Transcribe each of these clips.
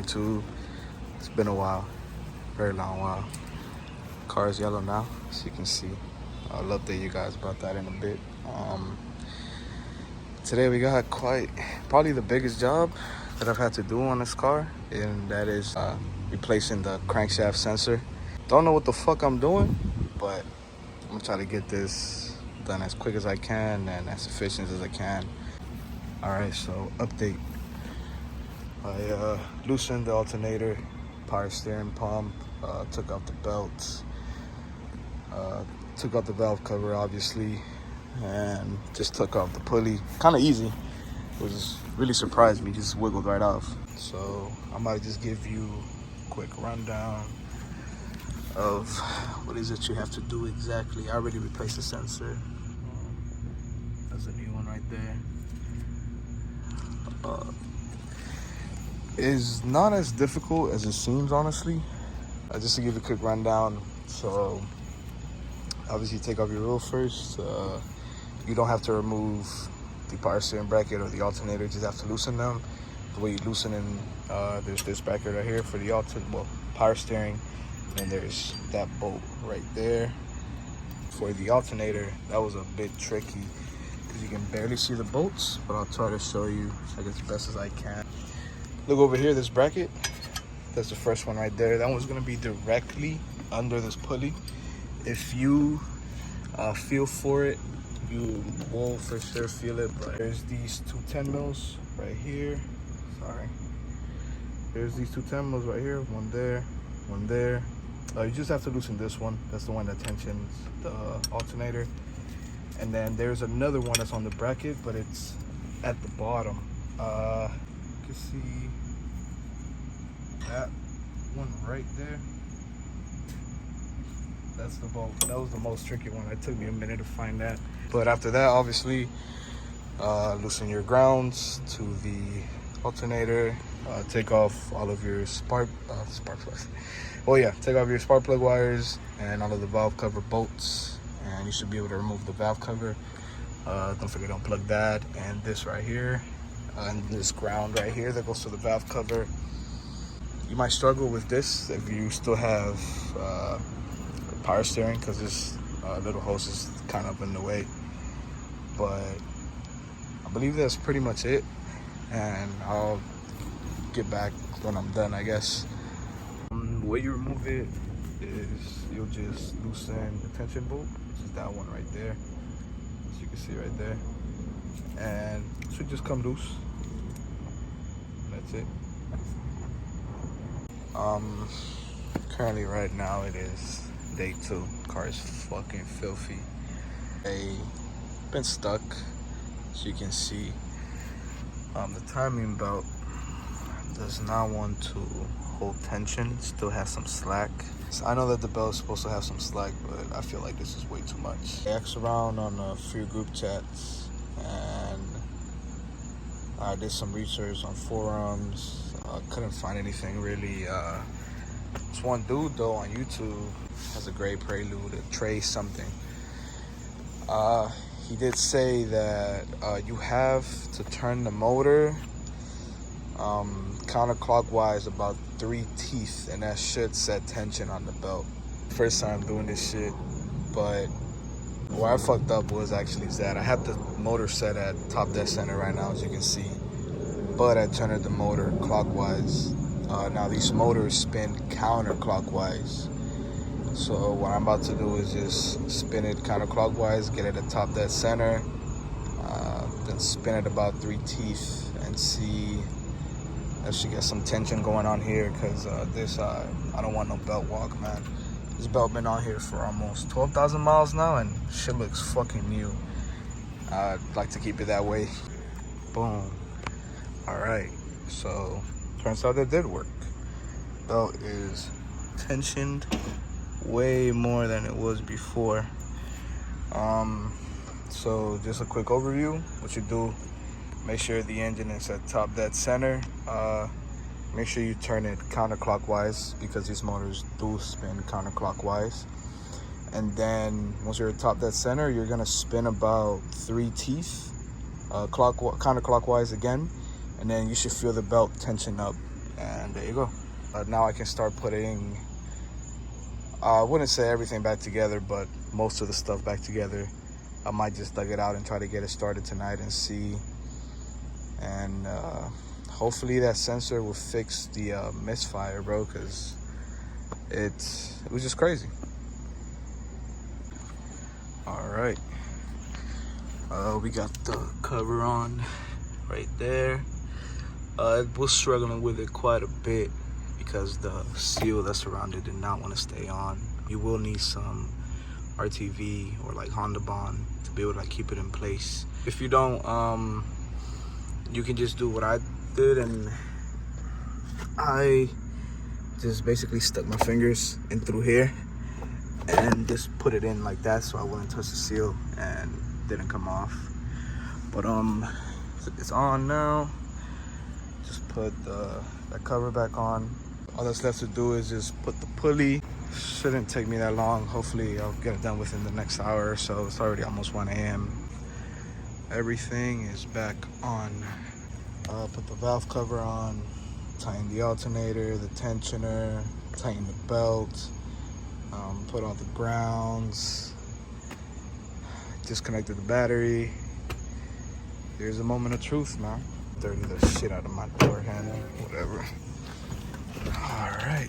YouTube. It's been a while, very long while. Car is yellow now, as you can see. I'll update you guys about that in a bit. Today we got probably the biggest job that I've had to do on this car, and that is replacing the crankshaft sensor. Don't know what the fuck I'm doing, but I'm gonna try to get this done as quick as I can and as efficient as I can. Alright, so update. I loosened the alternator, power steering pump, took out the belts, took out the valve cover obviously, and just took off the pulley. Kind of easy. It was really surprised me, just wiggled right off. So I might just give you a quick rundown of what is it you have to do exactly. I already replaced the sensor. There's a new one right there. It's not as difficult as it seems, honestly. Just to give you a quick rundown. So obviously take off your wheel first. You don't have to remove the power steering bracket or the alternator, you just have to loosen them. The way you loosen them, there's this bracket right here for the power steering, and there's that bolt right there for the alternator. That was a bit tricky because you can barely see the bolts, but I'll try to show you like as best as I can. Look over here, this bracket, that's the first one right there. That one's gonna be directly under this pulley. If you feel for it, you will for sure feel it. But there's these two 10 mils right here. Sorry. There's these two 10 mils right here. One there, one there. You just have to loosen this one. That's the one that tensions the alternator. And then there's another one that's on the bracket, but it's at the bottom. You can see that one right there. That's the bolt. That was the most tricky one. It took me a minute to find that. But after that, obviously, loosen your grounds to the alternator. Take off all of your spark plugs. Oh yeah, take off your spark plug wires and all of the valve cover bolts, and you should be able to remove the valve cover. Don't forget to unplug that and this right here, and this ground right here that goes to the valve cover. You might struggle with this if you still have power steering, because this little hose is kind of in the way. But I believe that's pretty much it, and I'll get back when I'm done, I guess. The way you remove it is you'll just loosen the tension bolt, which is that one right there, as you can see right there, and it should just come loose. That's it. Currently right now it is day 2. Car is fucking filthy. I've been stuck, as you can see. The timing belt does not want to hold tension. It still has some slack. So I know that the belt is supposed to have some slack, but I feel like this is way too much. I asked around on a few group chats, and I did some research on forums. Couldn't find anything really. This one dude though on YouTube has a great prelude, a Trey something. He did say that you have to turn the motor counterclockwise about 3 teeth, and that should set tension on the belt. First time doing this shit, but where I fucked up was actually that I have the motor set at top dead center right now, as you can see, but I turned the motor clockwise. Now these motors spin counterclockwise, so what I'm about to do is just spin it counterclockwise, get it at top dead center, then spin it about 3 teeth and see if she gets some tension going on here, because I don't want no belt walk, man. This belt been on here for almost 12,000 miles now, and shit looks fucking new. I'd like to keep it that way. Boom. Alright, so turns out that did work. Belt is tensioned way more than it was before. So just a quick overview. What you do, make sure the engine is at top dead center. Make sure you turn it counterclockwise, because these motors do spin counterclockwise. And then once you're at top dead center, you're gonna spin about 3 teeth counterclockwise again, and then you should feel the belt tension up And there you go. Now I can start putting, I wouldn't say everything back together, but most of the stuff back together. I might just dug it out and try to get it started tonight and see. And hopefully that sensor will fix the misfire, bro, because it was just crazy. All right. We got the cover on right there. I was struggling with it quite a bit because the seal that's around it did not want to stay on. You will need some RTV or like Honda Bond to be able to like keep it in place. If you don't, you can just do what I did, and I just basically stuck my fingers in through here and just put it in like that so I wouldn't touch the seal, and didn't come off. But it's on now. Just put that cover back on. All that's left to do is just put the pulley. Shouldn't take me that long. Hopefully I'll get it done within the next hour or so. It's already almost 1 a.m. Everything is back on. Put the valve cover on, tighten the alternator, the tensioner, tighten the belt, put on the grounds, disconnected the battery. Here's a moment of truth, man. Dirty the shit out of my door handle, whatever. All right.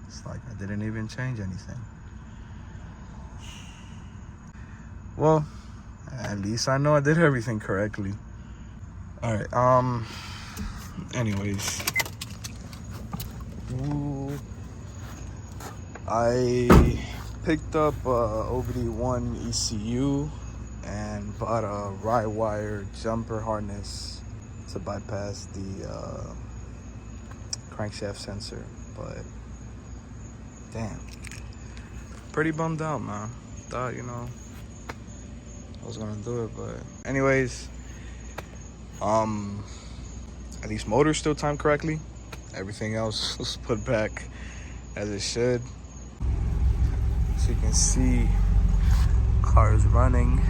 It's like I didn't even change anything. Well, at least I know I did everything correctly. All right, anyways. I picked up OBD1 ECU and bought a rye wire jumper harness to bypass the crankshaft sensor, but damn, pretty bummed out, man. Thought, you know, I was gonna do it, but anyways, at least motor's still timed correctly. Everything else was put back as it should. So you can see cars running.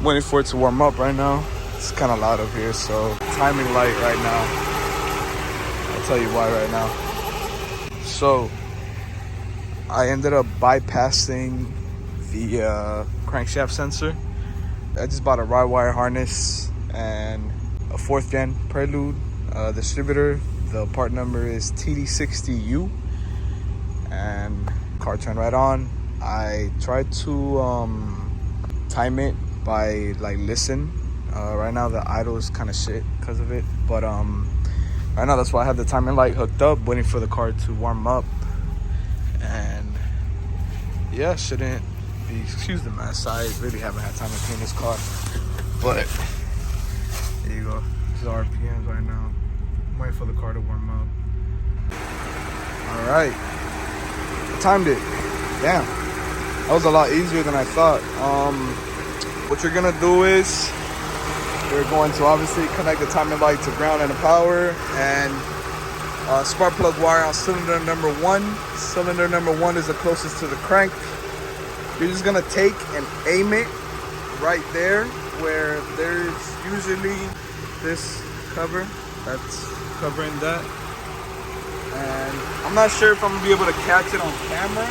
Waiting for it to warm up right now. It's kind of loud up here, so timing light right now. I'll tell you why right now. So I ended up bypassing the crankshaft sensor. I just bought a rye wire harness and a 4th gen Prelude distributor. The part number is TD60U, and car turned right on. I tried to time it by like listen. Right now the idle is kind of shit because of it, but right now that's why I have the timing light hooked up, waiting for the car to warm up. And yeah, shouldn't be, excuse the mess. I really haven't had time to clean this car, but there you go. This is RPMs right now. I'm waiting for the car to warm up. All right, I timed it. Damn, that was a lot easier than I thought. What you're gonna do is you're going to obviously connect the timing light to ground and the power, and spark plug wire on cylinder number 1. Cylinder number 1 is the closest to the crank. You're just gonna take and aim it right there where there's usually this cover that's covering that. And I'm not sure if I'm gonna be able to catch it on camera,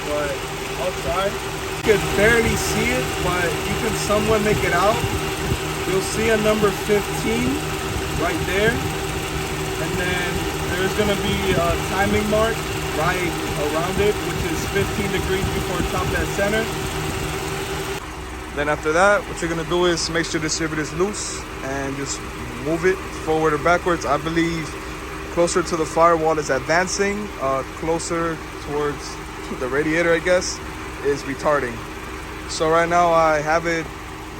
but I'll try. You can barely see it, but you can somewhat make it out. You'll see a number 15 right there. And then there's gonna be a timing mark right around it, which is 15 degrees before top dead center. Then after that, what you're gonna do is make sure the distributor is loose and just move it forward or backwards. I believe closer to the firewall is advancing, closer towards the radiator, I guess, is retarding. So right now I have it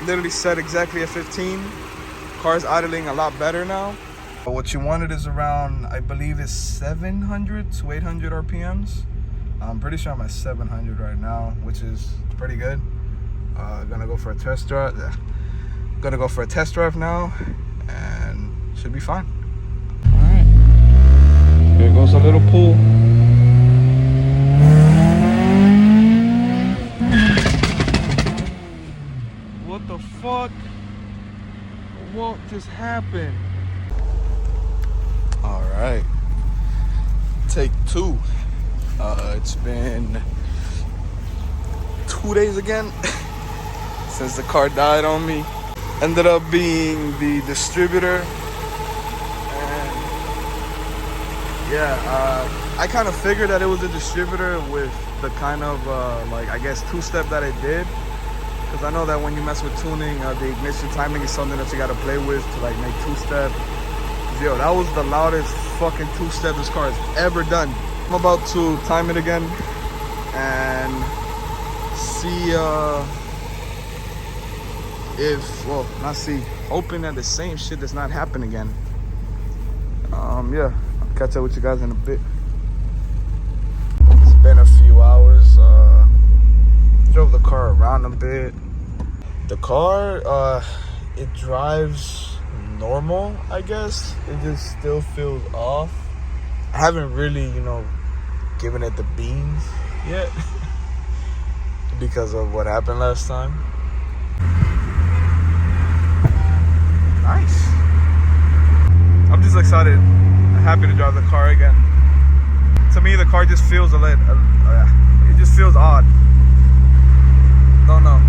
literally set exactly at 15. Car's idling a lot better now. But what you wanted is around, I believe it's 700 to 800 RPMs. I'm pretty sure I'm at 700 right now, which is pretty good. Gonna go for a test drive. Gonna go for a test drive now and should be fine. All right, here goes a little pull. What the fuck? What just happened? All right, take two. It's been 2 days again since the car died on me. Ended up being the distributor, and yeah, I kind of figured that it was a distributor with the kind of like, I guess, two-step that it did, because I know that when you mess with tuning, the ignition timing is something that you got to play with to like make two-step. Yo, that was the loudest fucking two-step this car has ever done. I'm about to time it again and see hoping that the same shit does not happen again. Yeah, I'll catch up with you guys in a bit. It's been a few hours. Drove the car around a bit. The car, it drives normal, I guess. It just still feels off. I haven't really, given it the beans yet because of what happened last time. Nice. I'm just excited and happy to drive the car again. To me, the car just feels it just feels odd. Don't know.